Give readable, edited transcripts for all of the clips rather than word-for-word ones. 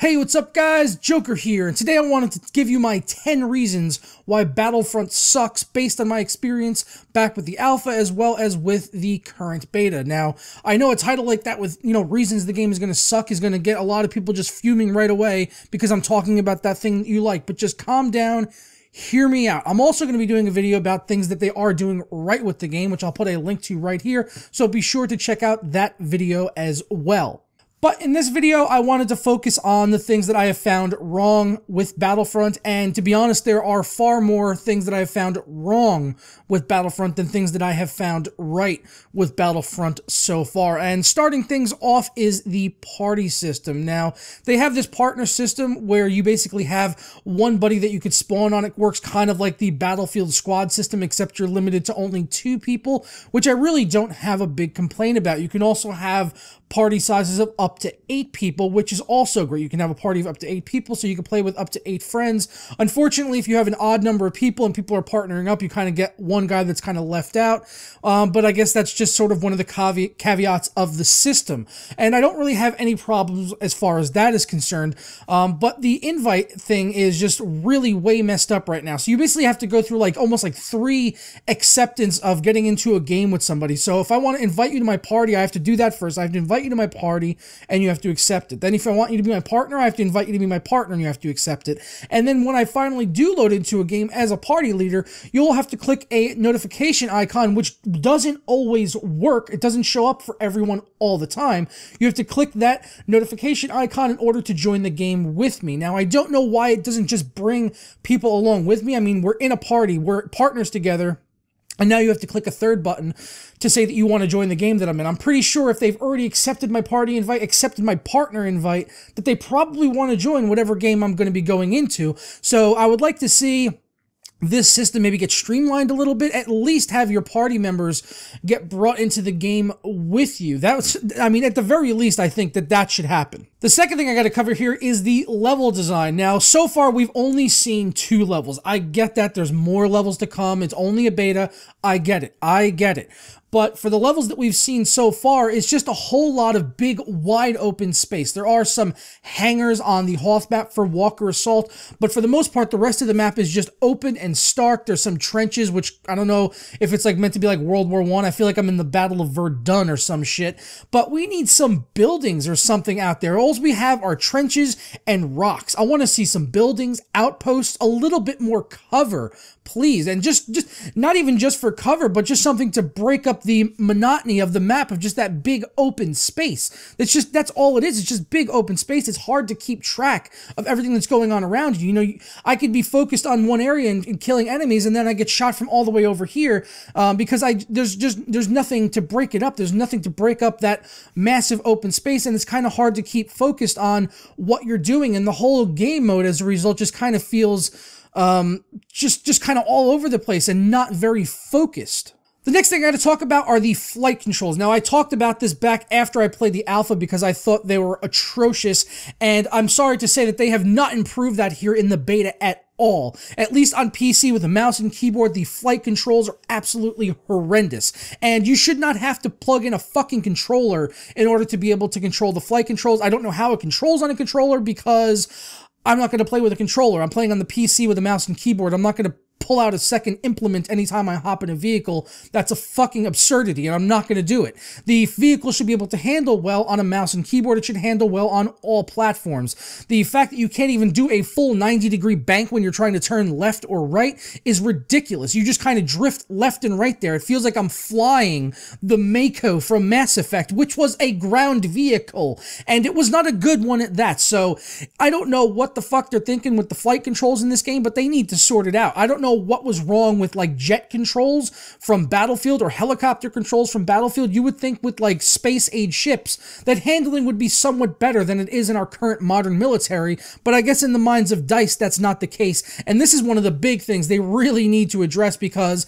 Hey, what's up guys? Joker here, and today I wanted to give you my 10 reasons why Battlefront sucks based on my experience back with the alpha as well as with the current beta. Now, I know a title like that with, reasons the game is going to suck is going to get a lot of people just fuming right away because I'm talking about that thing that you like, but just calm down. Hear me out. I'm also going to be doing a video about things that they are doing right with the game, which I'll put a link to right here, so be sure to check out that video as well. But in this video, I wanted to focus on the things that I have found wrong with Battlefront, and to be honest, there are far more things that I have found wrong with Battlefront than things that I have found right with Battlefront so far. And starting things off is the party system. Now, they have this partner system where you basically have one buddy that you could spawn on. It works kind of like the Battlefield squad system, except you're limited to only 2 people, which I really don't have a big complaint about. You can also have party sizes of up to 8 people, which is also great. You can have a party of up to 8 people, so you can play with up to 8 friends. Unfortunately, if you have an odd number of people and people are partnering up, you kind of get one guy that's kind of left out. But I guess that's just sort of one of the caveats of the system. And I don't really have any problems as far as that is concerned. But the invite thing is just really way messed up right now. So you basically have to go through almost 3 acceptance of getting into a game with somebody. So if I want to invite you to my party, I have to do that first. I have to invite you to my party and you have to accept it. Then if I want you to be my partner, I have to invite you to be my partner and you have to accept it. And then when I finally do load into a game as a party leader, you'll have to click a notification icon, which doesn't always work. It doesn't show up for everyone all the time. You have to click that notification icon in order to join the game with me. Now, I don't know why it doesn't just bring people along with me. I mean, we're in a party, we're partners together, and now you have to click a third button to say that you want to join the game that I'm in. I'm pretty sure if they've already accepted my party invite, accepted my partner invite, that they probably want to join whatever game I'm going to be going into. So I would like to see this system maybe get streamlined a little bit, at least have your party members get brought into the game with you. I mean, at the very least, I think that should happen. The second thing I got to cover here is the level design. Now, so far, we've only seen 2 levels. I get that. There's more levels to come. It's only a beta. I get it. I get it. But for the levels that we've seen so far, it's just a whole lot of big, wide open space. There are some hangars on the Hoth map for Walker Assault, but for the most part, the rest of the map is just open and stark. There's some trenches, which I don't know if it's meant to be like World War I. I feel like I'm in the Battle of Verdun or some shit. But we need some buildings or something out there. All we have are trenches and rocks. I want to see some buildings, outposts, a little bit more cover, please. And just not even just for cover, but just something to break up the monotony of the map of just that big open space. That's all it is. It's just big open space. It's hard to keep track of everything that's going on around you. I could be focused on one area and killing enemies, and then I get shot from all the way over here because there's nothing to break it up. There's nothing to break up that massive open space, and it's kind of hard to keep focused on what you're doing, and the whole game mode as a result just kind of feels just kind of all over the place and not very focused. The next thing I got to talk about are the flight controls. Now, I talked about this back after I played the alpha because I thought they were atrocious, and I'm sorry to say that they have not improved that here in the beta at all. At least on PC with a mouse and keyboard, the flight controls are absolutely horrendous. And you should not have to plug in a fucking controller in order to be able to control the flight controls. I don't know how it controls on a controller because I'm not going to play with a controller. I'm playing on the PC with a mouse and keyboard. I'm not going to pull out a second implement anytime I hop in a vehicle. That's a fucking absurdity, and I'm not going to do it. The vehicle should be able to handle well on a mouse and keyboard. It should handle well on all platforms. The fact that you can't even do a full 90-degree bank when you're trying to turn left or right is ridiculous. You just kind of drift left and right there. It feels like I'm flying the Mako from Mass Effect, which was a ground vehicle, and it was not a good one at that. So I don't know what the fuck they're thinking with the flight controls in this game, but they need to sort it out. I don't know what was wrong with jet controls from Battlefield or helicopter controls from Battlefield. You would think with space-age ships that handling would be somewhat better than it is in our current modern military, but I guess in the minds of DICE that's not the case, and this is one of the big things they really need to address because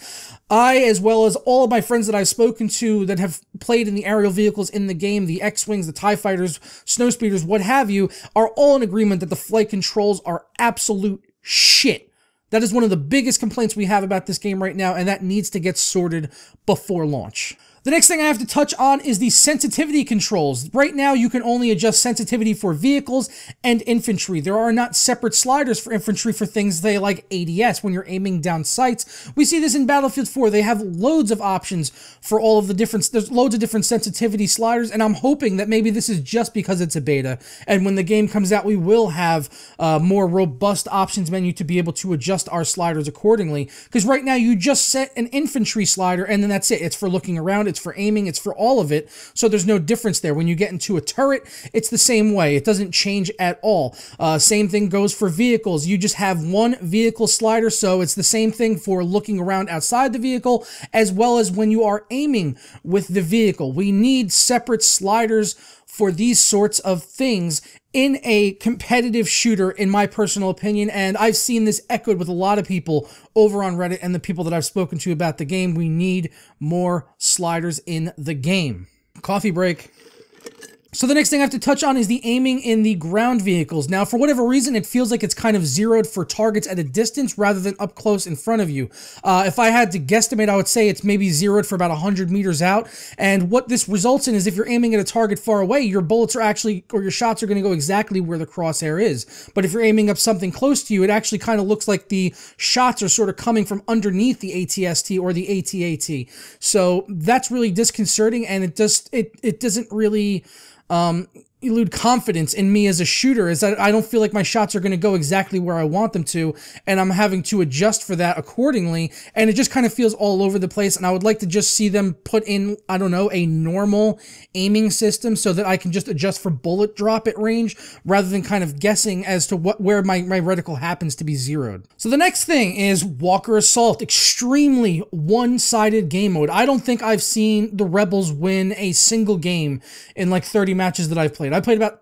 I, as well as all of my friends that I've spoken to that have played in the aerial vehicles in the game, the X-Wings, the TIE Fighters, Snowspeeders, what have you, are all in agreement that the flight controls are absolute shit. That is one of the biggest complaints we have about this game right now, and that needs to get sorted before launch. The next thing I have to touch on is the sensitivity controls. Right now, you can only adjust sensitivity for vehicles and infantry. There are not separate sliders for infantry for things they like ADS when you're aiming down sights. We see this in Battlefield 4. They have loads of options for all of the different, there's loads of different sensitivity sliders, and I'm hoping that maybe this is just because it's a beta, and when the game comes out, we will have more robust options menu to be able to adjust our sliders accordingly, because right now, you just set an infantry slider, and then that's it. It's for looking around, it's for aiming, it's for all of it, so there's no difference there. When you get into a turret, it's the same way. It doesn't change at all. Same thing goes for vehicles. You just have one vehicle slider, so it's the same thing for looking around outside the vehicle, as well as when you are aiming with the vehicle. We need separate sliders for these sorts of things in a competitive shooter, in my personal opinion, and I've seen this echoed with a lot of people over on Reddit and the people that I've spoken to about the game. We need more sliders in the game. Coffee break. So the next thing I have to touch on is the aiming in the ground vehicles. Now, for whatever reason, it feels like it's kind of zeroed for targets at a distance rather than up close in front of you. If I had to guesstimate, I would say it's maybe zeroed for about 100 meters out. And what this results in is if you're aiming at a target far away, your bullets are actually, or your shots are going to go exactly where the crosshair is. But if you're aiming up something close to you, it actually kind of looks like the shots are sort of coming from underneath the ATST or the ATAT. So that's really disconcerting, and it doesn't really elude confidence in me as a shooter, is that I don't feel like my shots are going to go exactly where I want them to, and I'm having to adjust for that accordingly, and it just kind of feels all over the place, and I would like to just see them put in, I don't know, a normal aiming system so that I can just adjust for bullet drop at range, rather than kind of guessing as to where my reticle happens to be zeroed. So the next thing is Walker Assault. Extremely one-sided game mode. I don't think I've seen the Rebels win a single game in like 30 matches that I've played. I played about,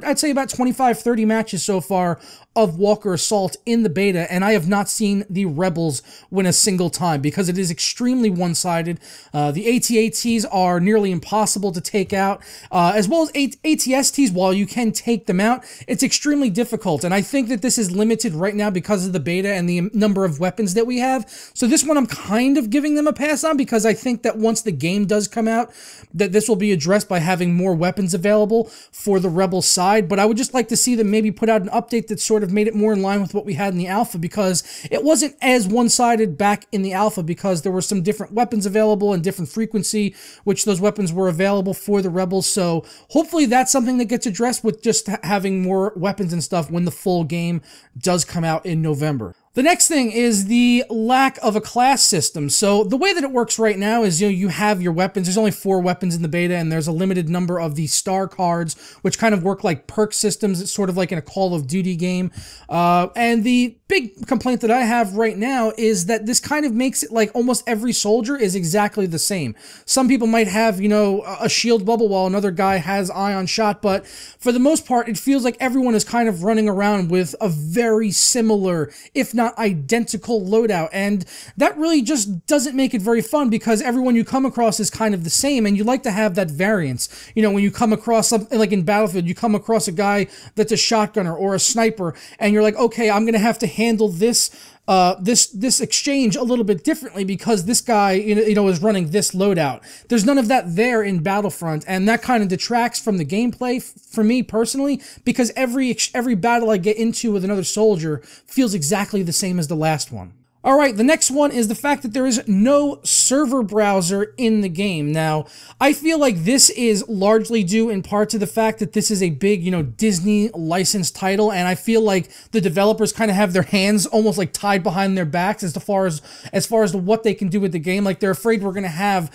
I'd say about 25, 30 matches so far of Walker Assault in the beta, and I have not seen the Rebels win a single time because it is extremely one-sided. The AT-ATs are nearly impossible to take out, as well as ATSTs. While you can take them out, it's extremely difficult, and I think that this is limited right now because of the beta and the number of weapons that we have. So this one I'm kind of giving them a pass on, because I think that once the game does come out, that this will be addressed by having more weapons available for the Rebel side. But I would just like to see them maybe put out an update that sort of made it more in line with what we had in the alpha, because it wasn't as one-sided back in the alpha, because there were some different weapons available and different frequency which those weapons were available for the Rebels. So hopefully that's something that gets addressed with just having more weapons and stuff when the full game does come out in November. The next thing is the lack of a class system. So the way that it works right now is, you have your weapons. There's only 4 weapons in the beta, and there's a limited number of the star cards, which kind of work like perk systems. It's sort of like in a Call of Duty game. And the big complaint that I have right now is that this kind of makes it like almost every soldier is exactly the same. Some people might have, a shield bubble while another guy has ion shot, but for the most part, it feels like everyone is kind of running around with a very similar, if not identical loadout, and that really just doesn't make it very fun, because everyone you come across is kind of the same, and you like to have that variance. When you come across something like in Battlefield, you come across a guy that's a shotgunner or a sniper, and you're like, okay, I'm gonna have to handle this this exchange a little bit differently because this guy, is running this loadout. There's none of that there in Battlefront, and that kind of detracts from the gameplay for me personally, because every battle I get into with another soldier feels exactly the same as the last one. Alright, the next one is the fact that there is no server browser in the game. Now, I feel like this is largely due in part to the fact that this is a big, Disney licensed title, and I feel like the developers kind of have their hands almost like tied behind their backs as far as what they can do with the game. Like, they're afraid we're going to have,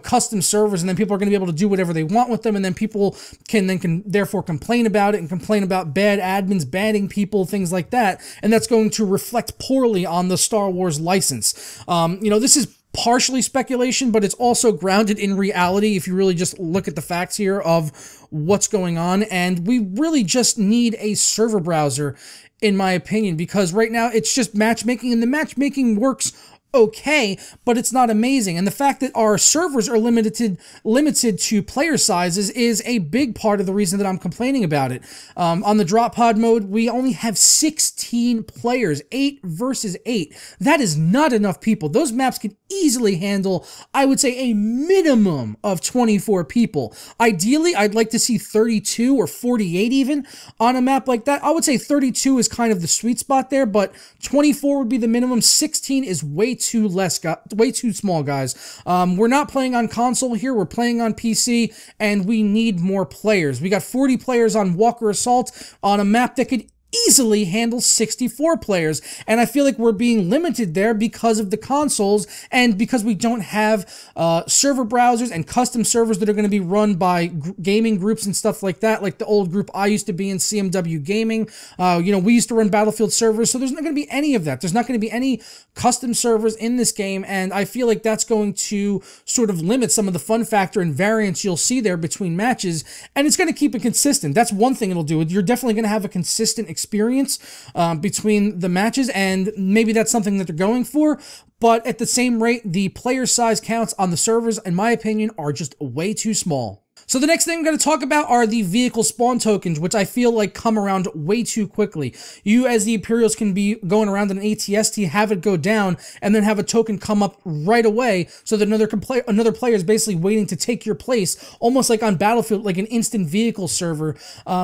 custom servers, and then people are going to be able to do whatever they want with them, and then people can therefore complain about it and complain about bad admins banning people, things like that, and that's going to reflect poorly on the Star Wars license. This is partially speculation, but it's also grounded in reality if you really just look at the facts here of what's going on, and we really just need a server browser, in my opinion, because right now it's just matchmaking, and the matchmaking works okay, but it's not amazing. And the fact that our servers are limited to player sizes is a big part of the reason that I'm complaining about it. On the drop pod mode, we only have 16 players, 8 versus 8. That is not enough people. Those maps can easily handle, I would say, a minimum of 24 people. Ideally, I'd like to see 32 or 48 even on a map like that. I would say 32 is kind of the sweet spot there, but 24 would be the minimum. 16 is way too small, guys. We're not playing on console here. We're playing on PC, and we need more players. We got 40 players on Walker Assault on a map that could easily handle 64 players, and I feel like we're being limited there because of the consoles and because we don't have server browsers and custom servers that are going to be run by gaming groups and stuff like that, like the old group I used to be in, CMW Gaming. You know, we used to run Battlefield servers, so there's not going to be any of that. There's not going to be any custom servers in this game, and I feel like that's going to sort of limit some of the fun factor and variance you'll see there between matches, and it's going to keep it consistent. That's one thing it'll do. You're definitely going to have a consistent experience between the matches, and maybe that's something that they're going for. But at the same rate, the player size counts on the servers, in my opinion, are just way too small. So the next thing I'm going to talk about are the vehicle spawn tokens, which I feel like come around way too quickly. You, as the Imperials, can be going around an ATST, have it go down, and then have a token come up right away, so that another player is basically waiting to take your place, almost like on Battlefield, like an instant vehicle server,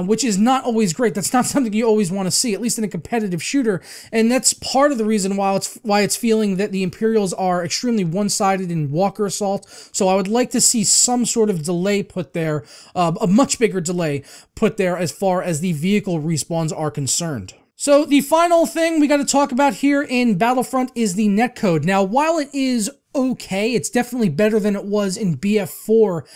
which is not always great. That's not something you always want to see, at least in a competitive shooter, and that's part of the reason why it's feeling that the Imperials are extremely one-sided in Walker Assault. So I would like to see some sort of delay put there, a much bigger delay put there as far as the vehicle respawns are concerned. So the final thing we got to talk about here in Battlefront is the netcode. Now, while it is okay, it's definitely better than it was in BF4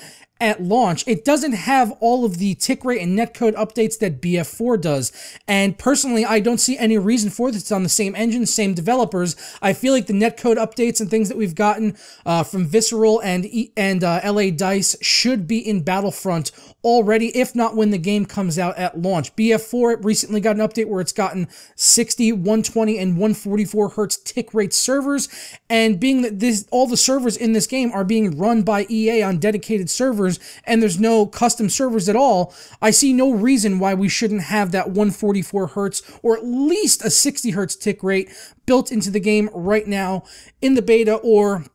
at launch. It doesn't have all of the tick rate and netcode updates that BF4 does. And personally, I don't see any reason for this. It's on the same engine, same developers. I feel like the netcode updates and things that we've gotten from Visceral and LA DICE should be in Battlefront already, if not when the game comes out at launch. BF4 recently got an update where it's gotten 60, 120, and 144 hertz tick rate servers, and being that all the servers in this game are being run by EA on dedicated servers, and there's no custom servers at all, I see no reason why we shouldn't have that 144 hertz or at least a 60 hertz tick rate built into the game right now in the beta, or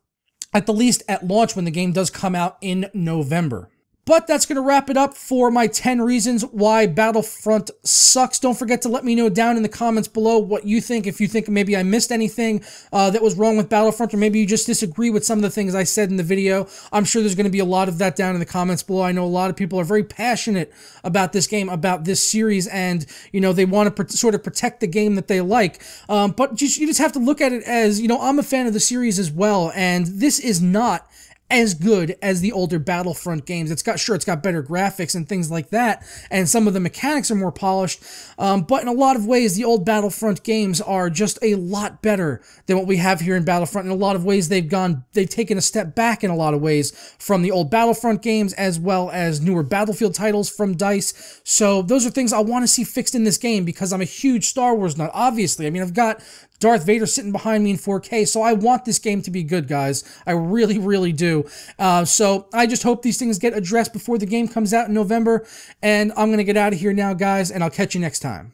at the least at launch when the game does come out in November. But that's going to wrap it up for my 10 reasons why Battlefront sucks. Don't forget to let me know down in the comments below what you think. If you think maybe I missed anything that was wrong with Battlefront, or maybe you just disagree with some of the things I said in the video. I'm sure there's going to be a lot of that down in the comments below. I know a lot of people are very passionate about this game, about this series, and, you know, they want to sort of protect the game that they like. But you just have to look at it as, you know, I'm a fan of the series as well, and this is not as good as the older Battlefront games. It's got better graphics and things like that, and some of the mechanics are more polished, but in a lot of ways, the old Battlefront games are just a lot better than what we have here in Battlefront. In a lot of ways, they've taken a step back in a lot of ways from the old Battlefront games, as well as newer Battlefield titles from DICE. So those are things I want to see fixed in this game, because I'm a huge Star Wars nut, obviously. I mean, I've got Darth Vader sitting behind me in 4K, so I want this game to be good, guys. I really, really do. So I just hope these things get addressed before the game comes out in November, and I'm going to get out of here now, guys, and I'll catch you next time.